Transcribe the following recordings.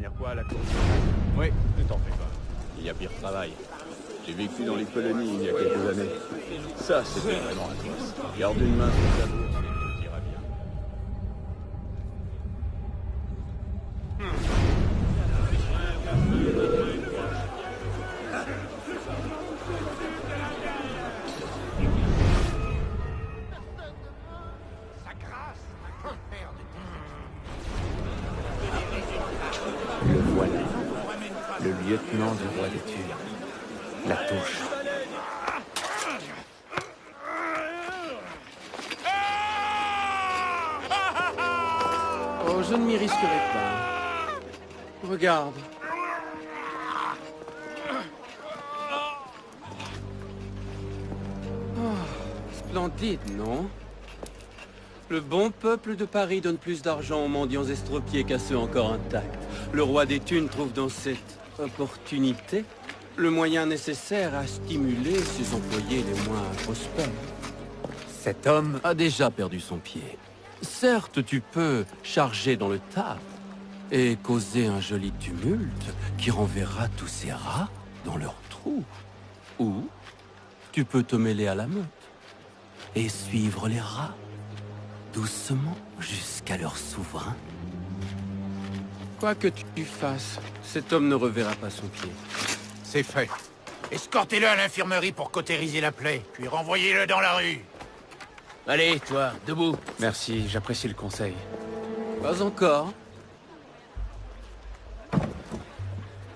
dire quoi, la course? Oui. Ne t'en fais pas. Il y a pire travail. J'ai vécu dans les colonies il y a quelques années. Ça, c'était vraiment atroce. Garde une main sur ta bourse et tout ira bien. Le voilà. Le lieutenant du roi des Tunes. La touche. Oh, je ne m'y risquerai pas. Regarde. Oh, splendide, non? Le bon peuple de Paris donne plus d'argent aux mendiants estropiés qu'à ceux encore intacts. Le roi des Thunes trouve dans cette opportunité le moyen nécessaire à stimuler ses employés les moins prospères. Cet homme A déjà perdu son pied. Certes, tu peux charger dans le tas et causer un joli tumulte qui renverra tous ces rats dans leur trou. Ou tu peux te mêler à la meute et suivre les rats doucement jusqu'à leur souverain. Quoi que tu fasses, cet homme ne reverra pas son pied. C'est fait. Escortez-le à l'infirmerie pour cautériser la plaie, puis renvoyez-le dans la rue. Allez, toi, debout. Merci, j'apprécie le conseil. Pas encore.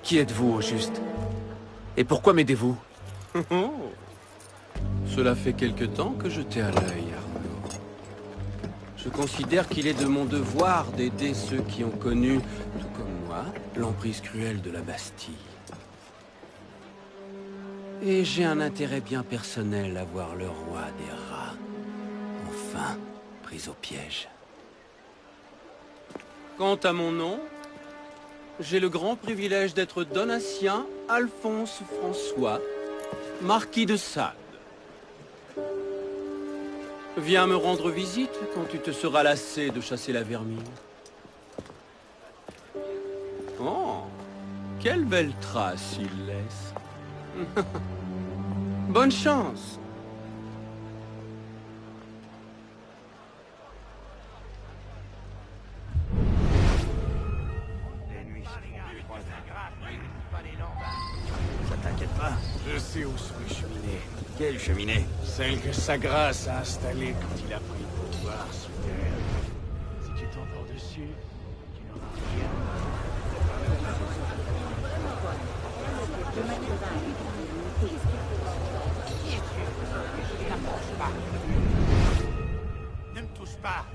Qui êtes-vous, au juste? Et pourquoi m'aidez-vous? Cela fait quelque temps que je t'ai à l'œil, Arnaud. Je considère qu'il est de mon devoir d'aider ceux qui ont connu, tout comme moi, l'emprise cruelle de la Bastille. Et j'ai un intérêt bien personnel à voir le roi des rats, enfin, pris au piège. Quant à mon nom, j'ai le grand privilège d'être Donatien Alphonse François, marquis de Sade. Viens me rendre visite quand tu te seras lassé de chasser la vermine. Oh, quelle belle trace il laisse. Bonne chance. Ça t'inquiète pas. Je sais où sont les cheminées. Quelle cheminée? Celle que sa grâce a installée quand il a pris le pouvoir sous terre. Si tu t'entends dessus, tu n'auras rien. Ne me touche pas.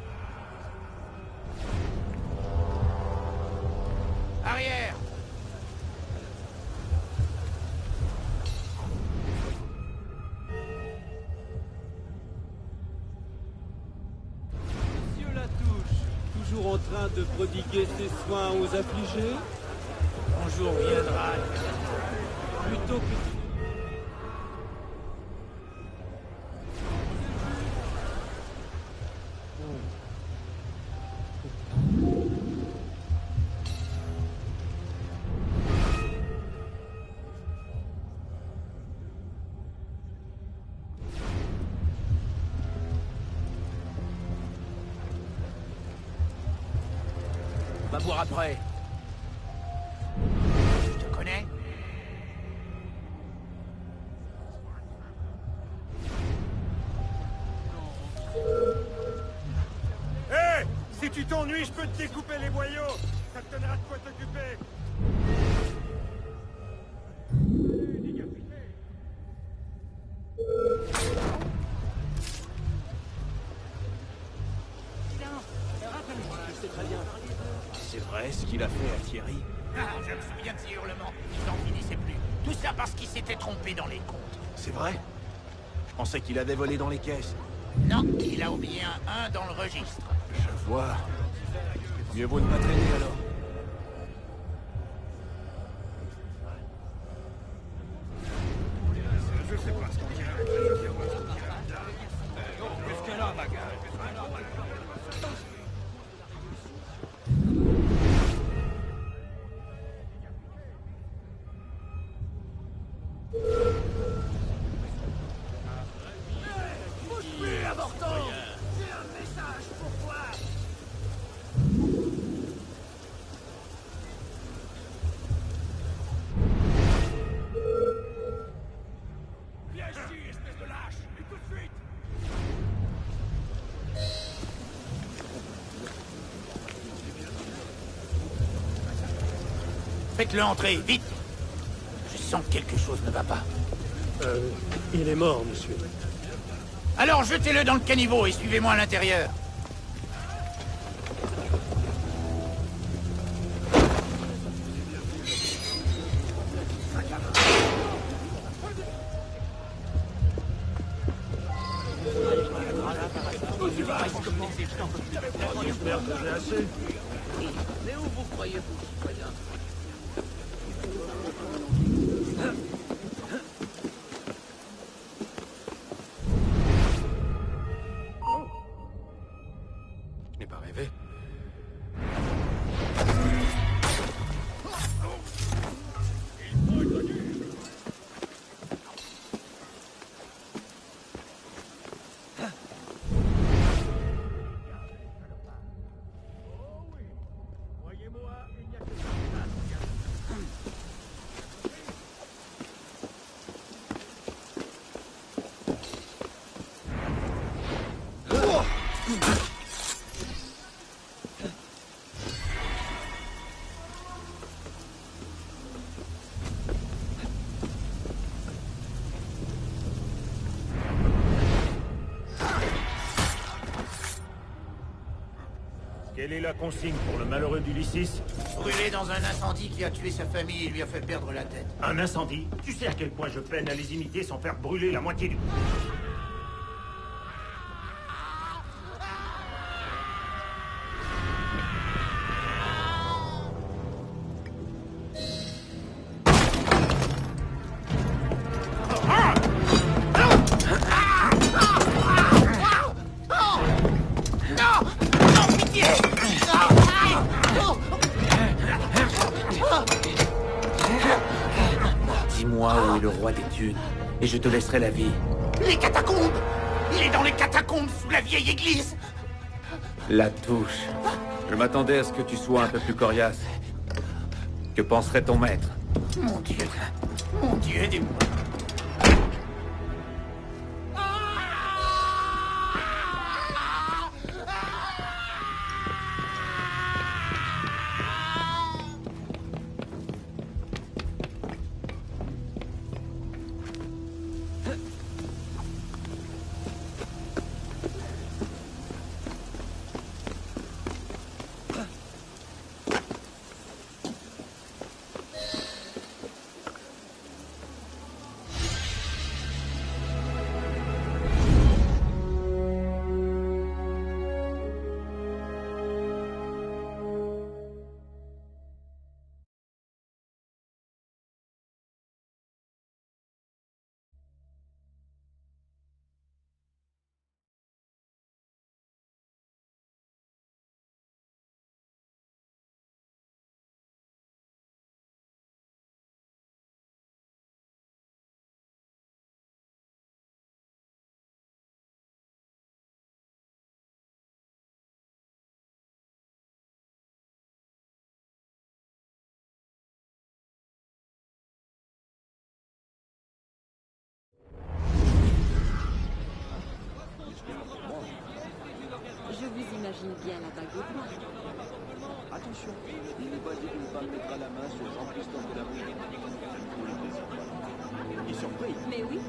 Arrière. Monsieur Latouche, toujours en train de prodiguer ses soins aux affligés? Ton jour viendra. Plutôt que... Va voir après. Je te connais. Hé! Si tu t'ennuies, je peux te découper les boyaux! Ça te donnera de quoi t'occuper! C'est vrai ce qu'il a fait à Thierry? Ah, je me souviens de ces hurlements. Ils n'en finissaient plus. Tout ça parce qu'il s'était trompé dans les comptes. C'est vrai? Je pensais qu'il avait volé dans les caisses. Non, il a oublié un dans le registre. Je vois. Mieux vaut ne pas traîner alors. Faites-le entrer, vite! Je sens que quelque chose ne va pas. Il est mort, monsieur. Alors jetez-le dans le caniveau et suivez-moi à l'intérieur. J'espère que j'ai assez. Mais où vous croyez-vous, citoyen? Je n'ai pas rêvé. Quelle est la consigne pour le malheureux d'Ulysses? Brûlé dans un incendie qui a tué sa famille et lui a fait perdre la tête. Un incendie? Tu sais à quel point je peine à les imiter sans faire brûler la moitié du... Dis-moi où est le roi des dunes, et je te laisserai la vie. Les catacombes! Il est dans les catacombes sous la vieille église! La touche. Je m'attendais à ce que tu sois un peu plus coriace. Que penserait ton maître? Mon Dieu, aidez-moi. Je vous imagine bien la bague au doigt. Attention, il n'est pas dit qu'une femme mettra la main sur Jean-Christophe de la Bruyère. Il est surpris. Mais oui.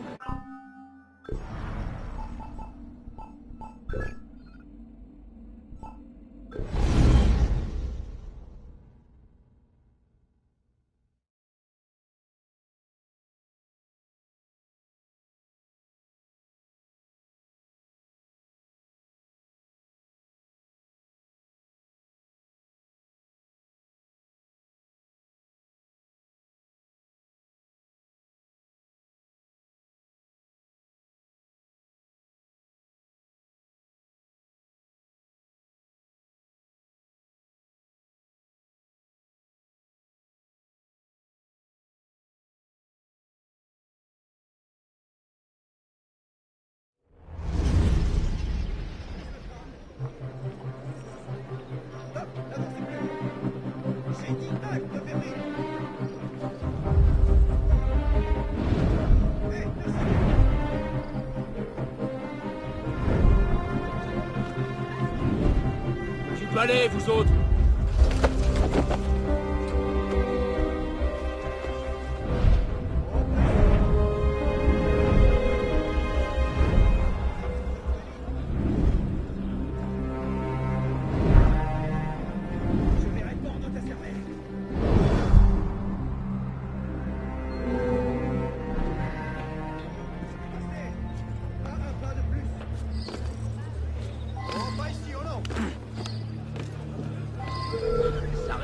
Allez, vous autres!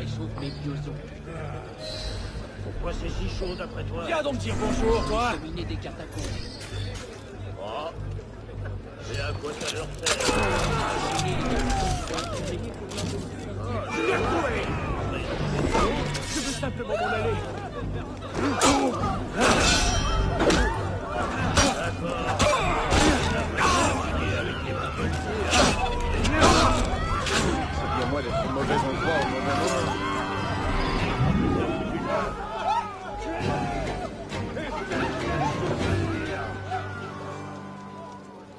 et sauve mes biosons. Pourquoi c'est si chaud d'après toi? Viens donc dire bonjour, toi. Cheminer des catacombes. Oh. Et à quoi ça leur sert? Je veux simplement m'en aller. C'est bien moi d'être au mauvais endroit au mauvais moment.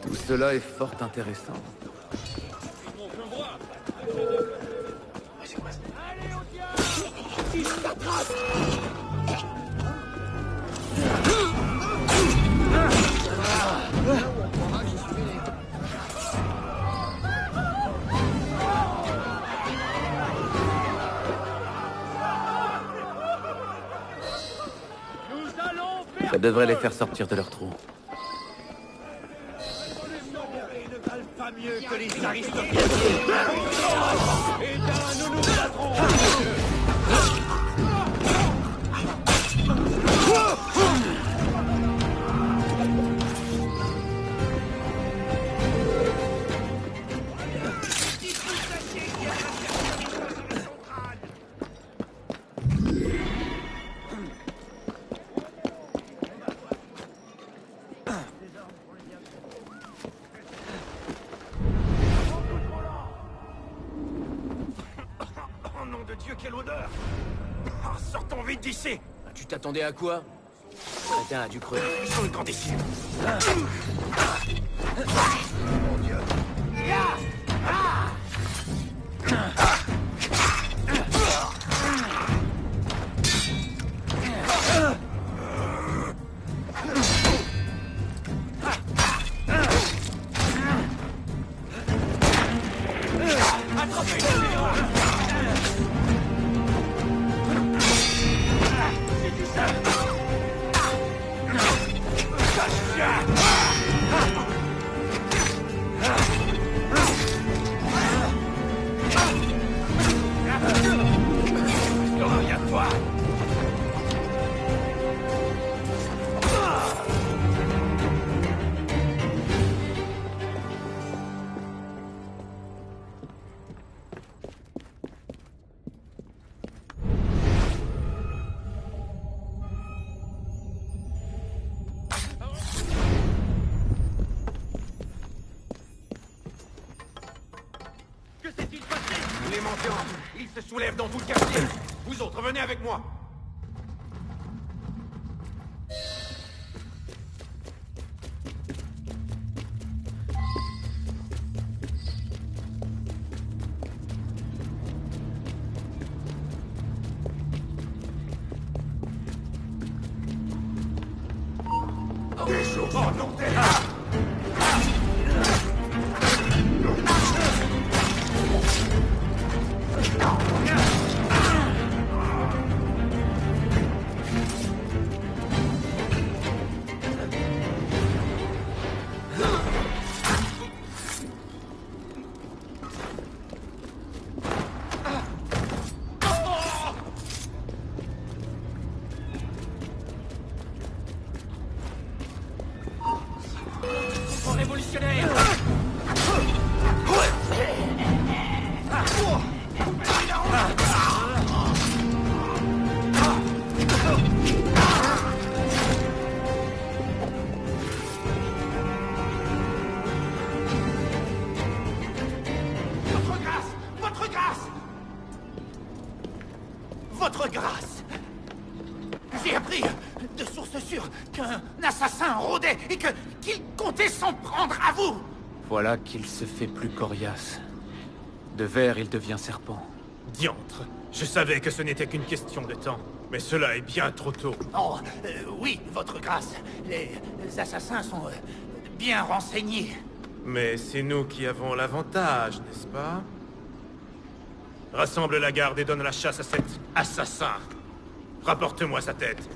Tout cela est fort intéressant. Ça devrait les faire sortir de leur trou. Pas mieux que les aristocrates. Eh bien, nous nous battrons. Nom de Dieu, quelle odeur! Oh, sortons vite d'ici! Tu t'attendais à quoi? Crétin a dû crever. Ils sont le camp d'ici! Les mendiants, ils se soulèvent dans tout le quartier. Vous autres, venez avec moi. Des jours, oh non, t'es là. Révolutionnaire. Votre grâce! Votre grâce! Votre grâce! J'ai appris de sources sûres qu'un assassin rôdait et qu'il comptait s'en prendre à vous! Voilà qu'il se fait plus coriace. De ver, il devient serpent. Diantre, je savais que ce n'était qu'une question de temps. Mais cela est bien trop tôt. Oh, oui, votre grâce. Les assassins sont bien renseignés. Mais c'est nous qui avons l'avantage, n'est-ce pas? Rassemble la garde et donne la chasse à cet assassin. Rapporte-moi sa tête.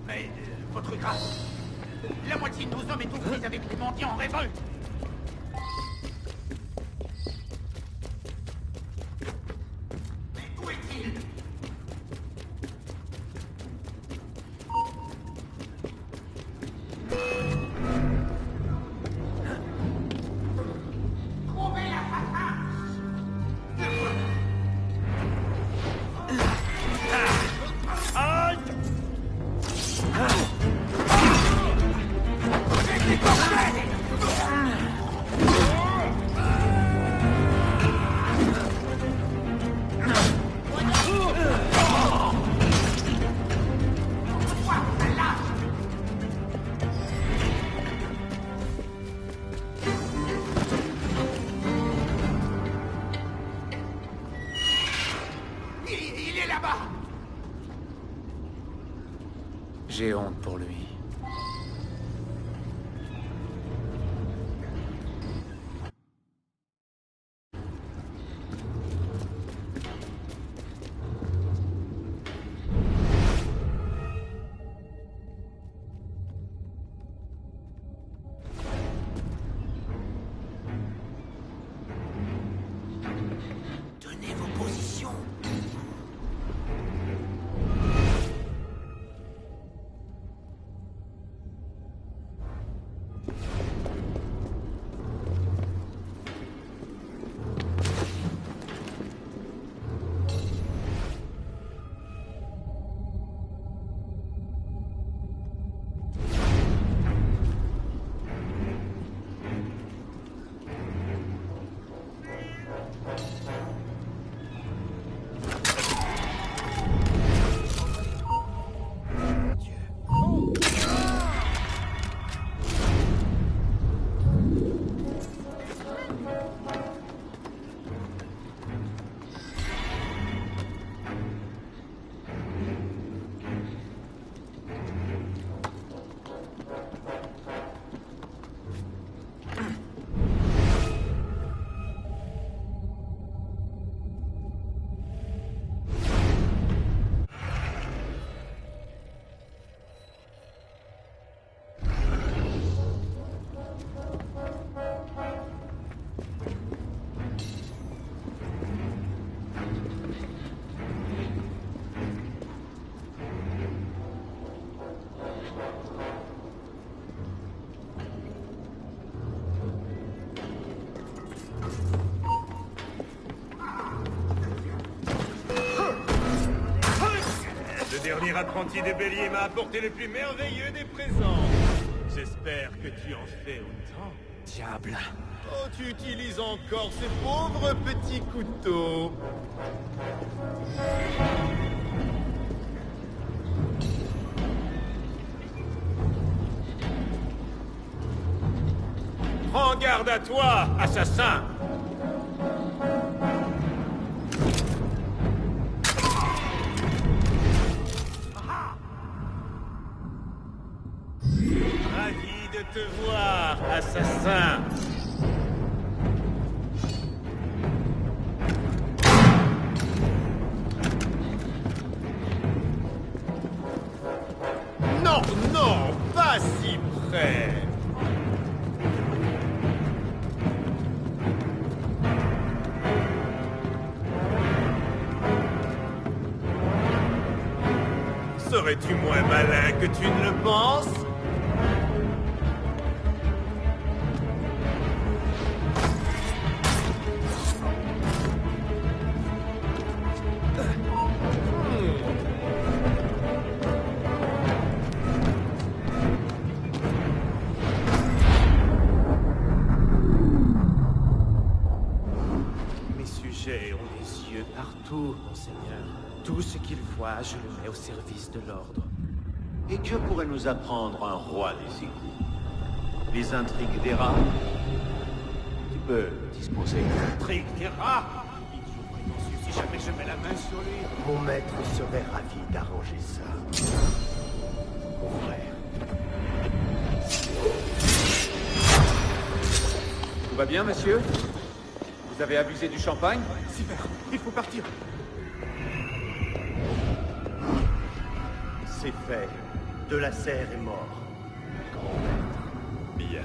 Mais, votre grâce, la moitié de nos hommes est aux prises avec les mendiants en révolte. Il est là-bas. J'ai honte pour lui. Tenez vos positions. Le dernier apprenti des béliers m'a apporté le plus merveilleux des présents. J'espère que tu en fais autant. Diable. Oh, tu utilises encore ce pauvre petit couteau. Prends garde à toi, assassin! Ravi de te voir, assassin! Non, non, pas si près! Serais-tu moins malin que tu ne le penses? Mes sujets ont des yeux partout, monseigneur. Tout ce qu'ils voient, je le mets au service de l'ordre. Et que pourrait nous apprendre un roi des égouts? Les intrigues des rats? Tu peux disposer. Intrigue des rats! Idiot prétentieux, si jamais je mets la main sur lui. Mon maître serait ravi d'arranger ça. Mon frère. Tout va bien, monsieur? Vous avez abusé du champagne? Sylvain, il faut partir. C'est fait. De la Serre est mort. Grand maître. Bien.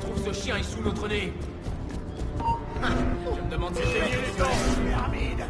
trouve ce chien est sous notre nez. Je me demande si c'est Ayez les dents. Pyramide.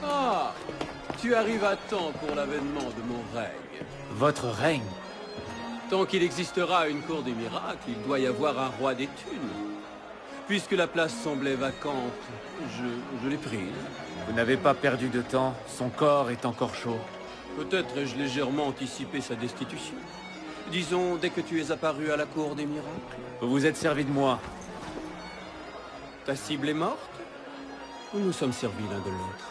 Ah, tu arrives à temps pour l'avènement de mon règne. Votre règne? Tant qu'il existera une cour des miracles, il doit y avoir un roi des thunes. Puisque la place semblait vacante, je l'ai prise. Vous n'avez pas perdu de temps, son corps est encore chaud. Peut-être ai-je légèrement anticipé sa destitution. Disons, dès que tu es apparu à la cour des miracles. Vous vous êtes servi de moi. Ta cible est morte? Ou nous sommes servis l'un de l'autre?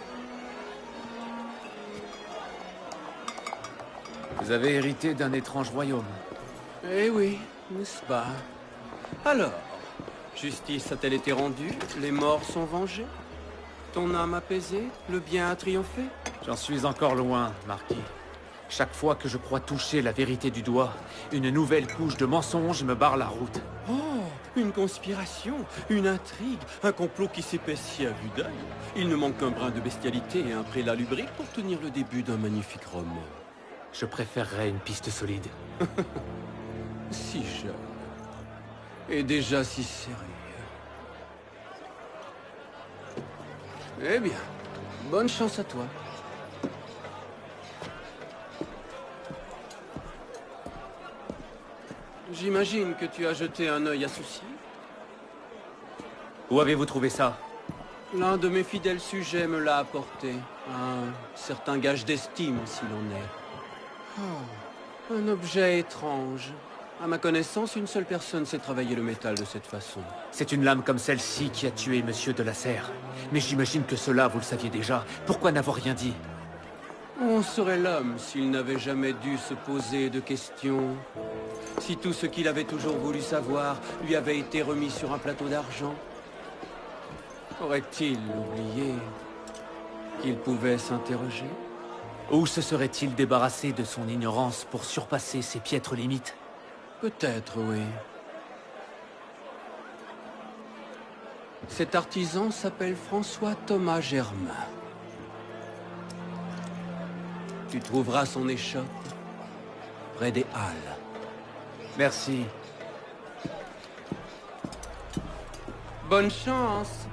Vous avez hérité d'un étrange royaume. Eh oui, n'est-ce pas? Alors, justice a-t-elle été rendue? Les morts sont vengés? Ton âme apaisée? Le bien a triomphé? J'en suis encore loin, Marquis. Chaque fois que je crois toucher la vérité du doigt, une nouvelle couche de mensonges me barre la route. Oh, une conspiration, une intrigue, un complot qui s'épaissit à vue d'œil. Il ne manque qu'un brin de bestialité et un prélat lubrique pour tenir le début d'un magnifique roman. Je préférerais une piste solide. Si jeune. Et déjà si sérieux. Eh bien, bonne chance à toi. J'imagine que tu as jeté un œil à ceci. Où avez-vous trouvé ça? L'un de mes fidèles sujets me l'a apporté. Un certain gage d'estime, s'il en est. Oh, un objet étrange. À ma connaissance, une seule personne sait travailler le métal de cette façon. C'est une lame comme celle-ci qui a tué Monsieur de la Serre. Mais j'imagine que cela, vous le saviez déjà. Pourquoi n'avoir rien dit? On serait l'homme s'il n'avait jamais dû se poser de questions. Si tout ce qu'il avait toujours voulu savoir lui avait été remis sur un plateau d'argent. Aurait-il oublié qu'il pouvait s'interroger? Ou se serait-il débarrassé de son ignorance pour surpasser ses piètres limites? Peut-être, oui. Cet artisan s'appelle François Thomas Germain. Tu trouveras son échoppe près des Halles. Merci. Bonne chance.